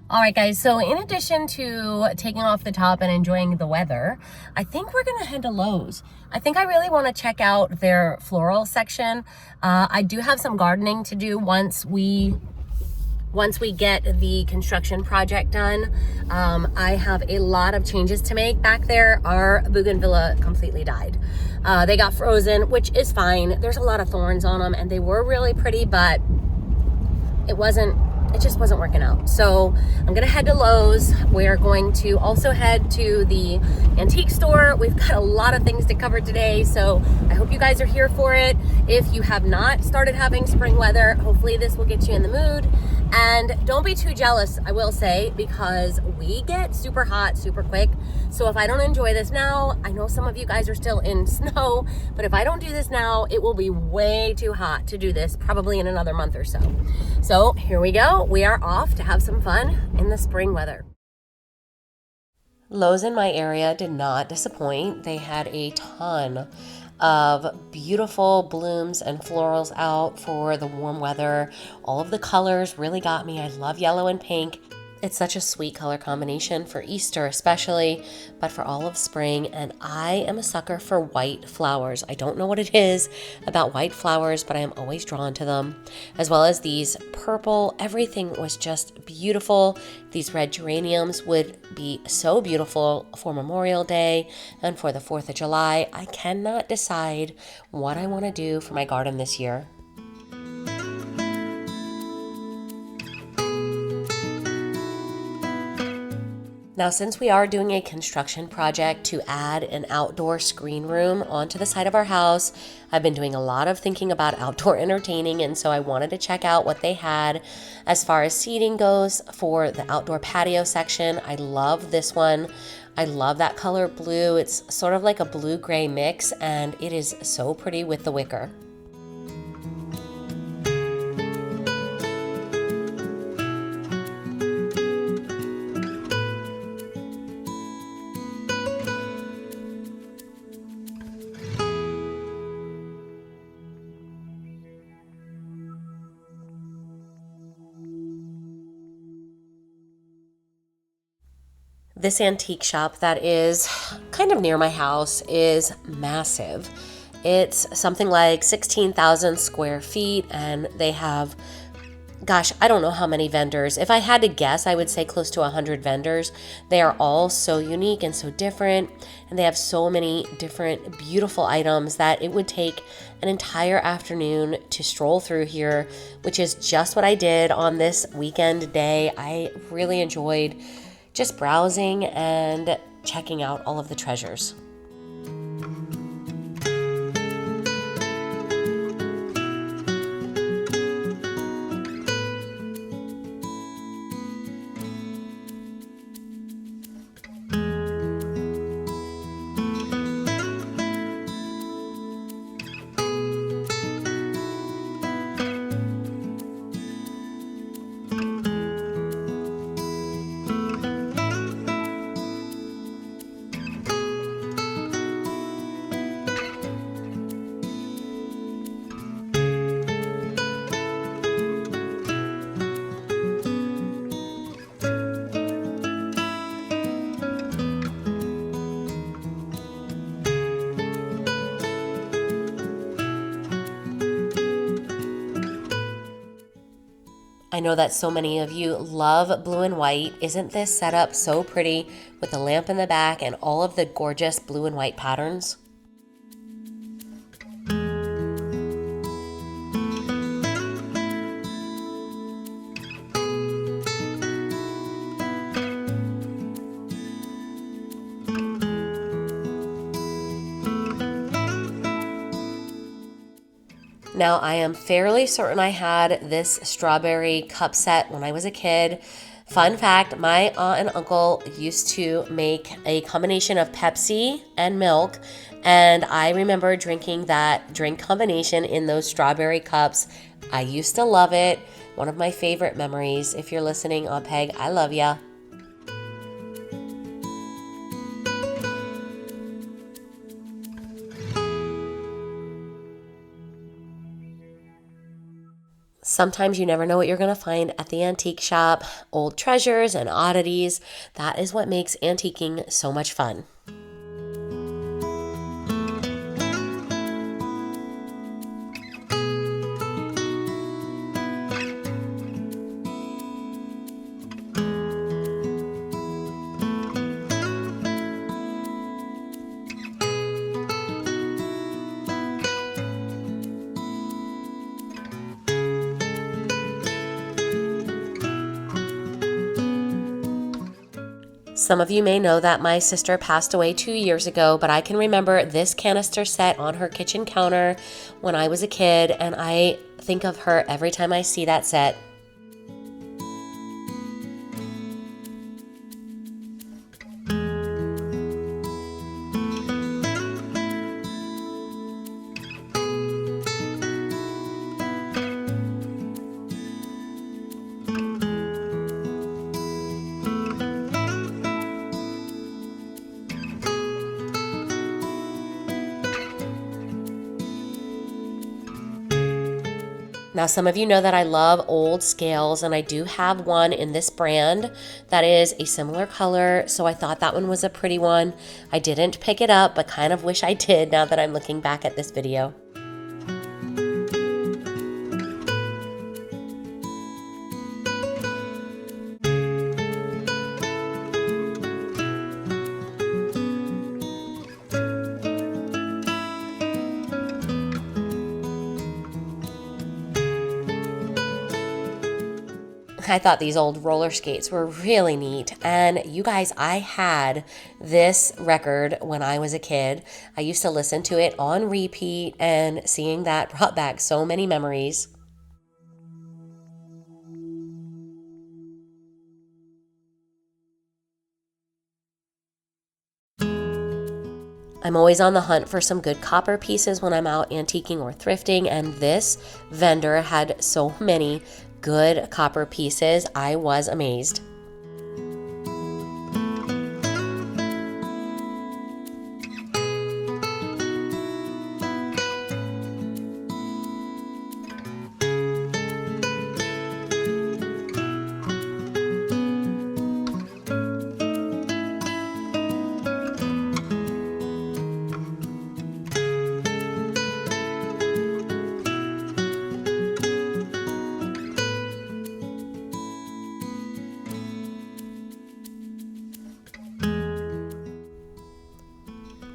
All right, guys, so in addition to taking off the top and enjoying the weather, I think we're gonna head to Lowe's. I think I really wanna check out their floral section. I do have some gardening to do once we get the construction project done. I have a lot of changes to make back there. Our bougainvillea completely died. They got frozen, which is fine. There's a lot of thorns on them and they were really pretty, but it just wasn't working out. So I'm gonna head to Lowe's. We're going to also head to the antique store. We've got a lot of things to cover today, so I hope you guys are here for it. If you have not started having spring weather, hopefully this will get you in the mood. And don't be too jealous, I will say, because we get super hot super quick. So if I don't enjoy this now, I know some of you guys are still in snow, but if I don't do this now, it will be way too hot to do this probably in another month or so. So here we go. We are off to have some fun in the spring weather. Lowe's in my area did not disappoint. They had a ton of beautiful blooms and florals out for the warm weather. All of the colors really got me. I love yellow and pink. It's such a sweet color combination for Easter especially, but for all of spring, and I am a sucker for white flowers. I don't know what it is about white flowers, but I am always drawn to them, as well as these purple. Everything was just beautiful. These red geraniums would be so beautiful for Memorial Day and for the 4th of July. I cannot decide what I want to do for my garden this year. Now, since we are doing a construction project to add an outdoor screen room onto the side of our house, I've been doing a lot of thinking about outdoor entertaining, and so I wanted to check out what they had as far as seating goes for the outdoor patio section. I love this one. I love that color blue. It's sort of like a blue-gray mix, and it is so pretty with the wicker. This antique shop that is kind of near my house is massive. It's something like 16,000 square feet, and they have, gosh, I don't know how many vendors. If I had to guess, I would say close to 100 vendors. They are all so unique and so different, and they have so many different beautiful items that it would take an entire afternoon to stroll through here, which is just what I did on this weekend day. I really enjoyed just browsing and checking out all of the treasures. I know that so many of you love blue and white. Isn't this setup so pretty with the lamp in the back and all of the gorgeous blue and white patterns? Now, I am fairly certain I had this strawberry cup set when I was a kid. Fun fact, my aunt and uncle used to make a combination of Pepsi and milk, and I remember drinking that drink combination in those strawberry cups. I used to love it. One of my favorite memories. If you're listening, Aunt Peg, I love ya. Sometimes you never know what you're going to find at the antique shop. Old treasures and oddities. That is what makes antiquing so much fun. Some of you may know that my sister passed away 2 years ago, but I can remember this canister set on her kitchen counter when I was a kid, and I think of her every time I see that set. Now, some of you know that I love old scales, and I do have one in this brand that is a similar color, so I thought that one was a pretty one. I didn't pick it up, but kind of wish I did now that I'm looking back at this video. I thought these old roller skates were really neat. And you guys, I had this record when I was a kid. I used to listen to it on repeat, and seeing that brought back so many memories. I'm always on the hunt for some good copper pieces when I'm out antiquing or thrifting, and this vendor had so many good copper pieces. I was amazed.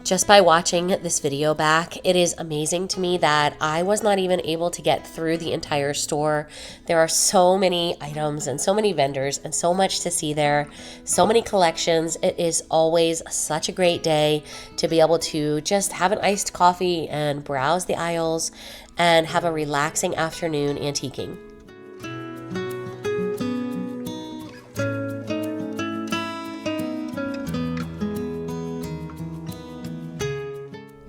Just by watching this video back, it is amazing to me that I was not even able to get through the entire store. There are so many items and so many vendors and so much to see there, so many collections. It is always such a great day to be able to just have an iced coffee and browse the aisles and have a relaxing afternoon antiquing.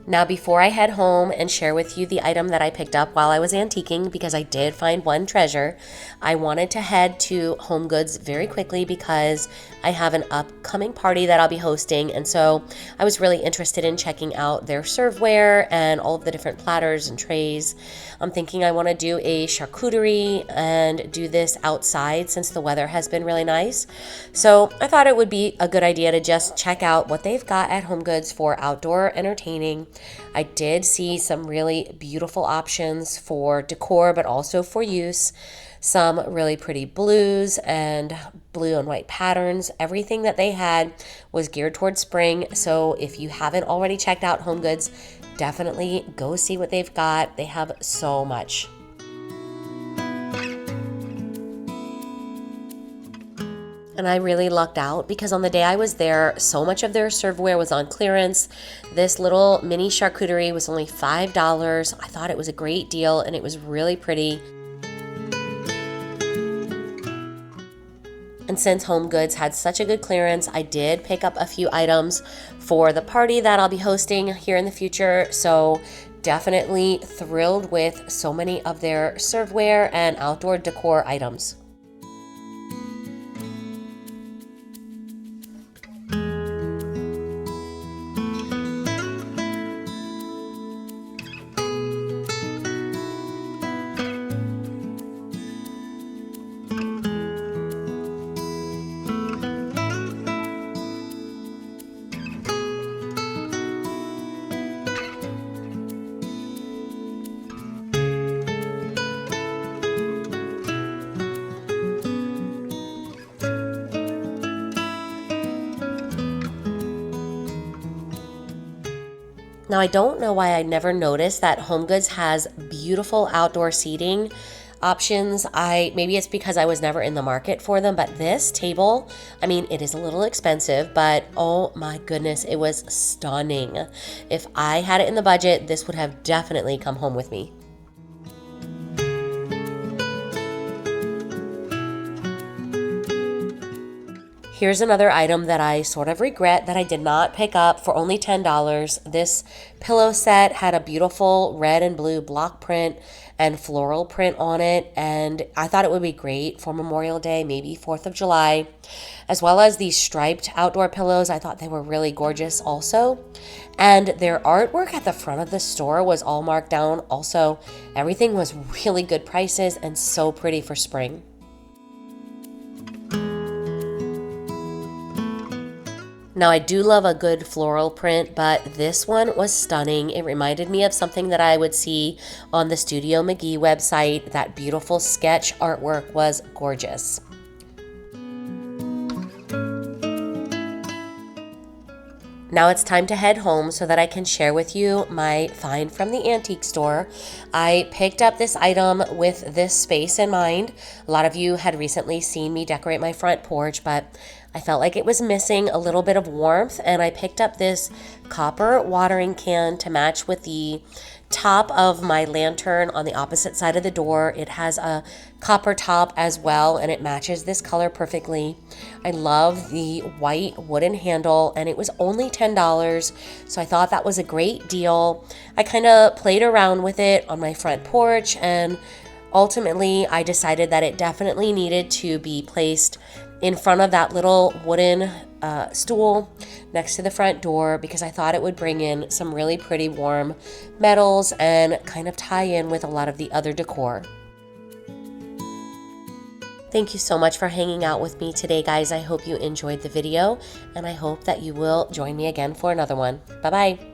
Now, before I head home and share with you the item that I picked up while I was antiquing, because I did find one treasure, I wanted to head to HomeGoods very quickly because I have an upcoming party that I'll be hosting, and so I was really interested in checking out their serveware and all of the different platters and trays. I'm thinking I want to do a charcuterie and do this outside since the weather has been really nice. So I thought it would be a good idea to just check out what they've got at HomeGoods for outdoor entertaining. I did see some really beautiful options for decor, but also for use. Some really pretty blues and blue and white patterns. Everything that they had was geared towards spring. So if you haven't already checked out HomeGoods, definitely go see what they've got. They have so much. And I really lucked out because on the day I was there, so much of their serveware was on clearance. This little mini charcuterie was only $5. I thought it was a great deal and it was really pretty. And since HomeGoods had such a good clearance, I did pick up a few items for the party that I'll be hosting here in the future. So definitely thrilled with so many of their serveware and outdoor decor items. Now, I don't know why I never noticed that HomeGoods has beautiful outdoor seating options. Maybe it's because I was never in the market for them, but this table, I mean, it is a little expensive, but oh my goodness, it was stunning. If I had it in the budget, this would have definitely come home with me. Here's another item that I sort of regret that I did not pick up for only $10. This pillow set had a beautiful red and blue block print and floral print on it, and I thought it would be great for Memorial Day, maybe 4th of July, as well as these striped outdoor pillows. I thought they were really gorgeous also, and their artwork at the front of the store was all marked down also. Everything was really good prices and so pretty for spring. Now, I do love a good floral print, but this one was stunning. It reminded me of something that I would see on the Studio McGee website. That beautiful sketch artwork was gorgeous. Now it's time to head home so that I can share with you my find from the antique store. I picked up this item with this space in mind. A lot of you had recently seen me decorate my front porch, but I felt like it was missing a little bit of warmth, and I picked up this copper watering can to match with the top of my lantern on the opposite side of the door. It has a copper top as well, and it matches this color perfectly. I love the white wooden handle, and it was only $10, so I thought that was a great deal. I kind of played around with it on my front porch, and ultimately I decided that it definitely needed to be placed in front of that little wooden stool next to the front door, because I thought it would bring in some really pretty warm metals and kind of tie in with a lot of the other decor. Thank you so much for hanging out with me today, guys. I hope you enjoyed the video, and I hope that you will join me again for another one. Bye-bye.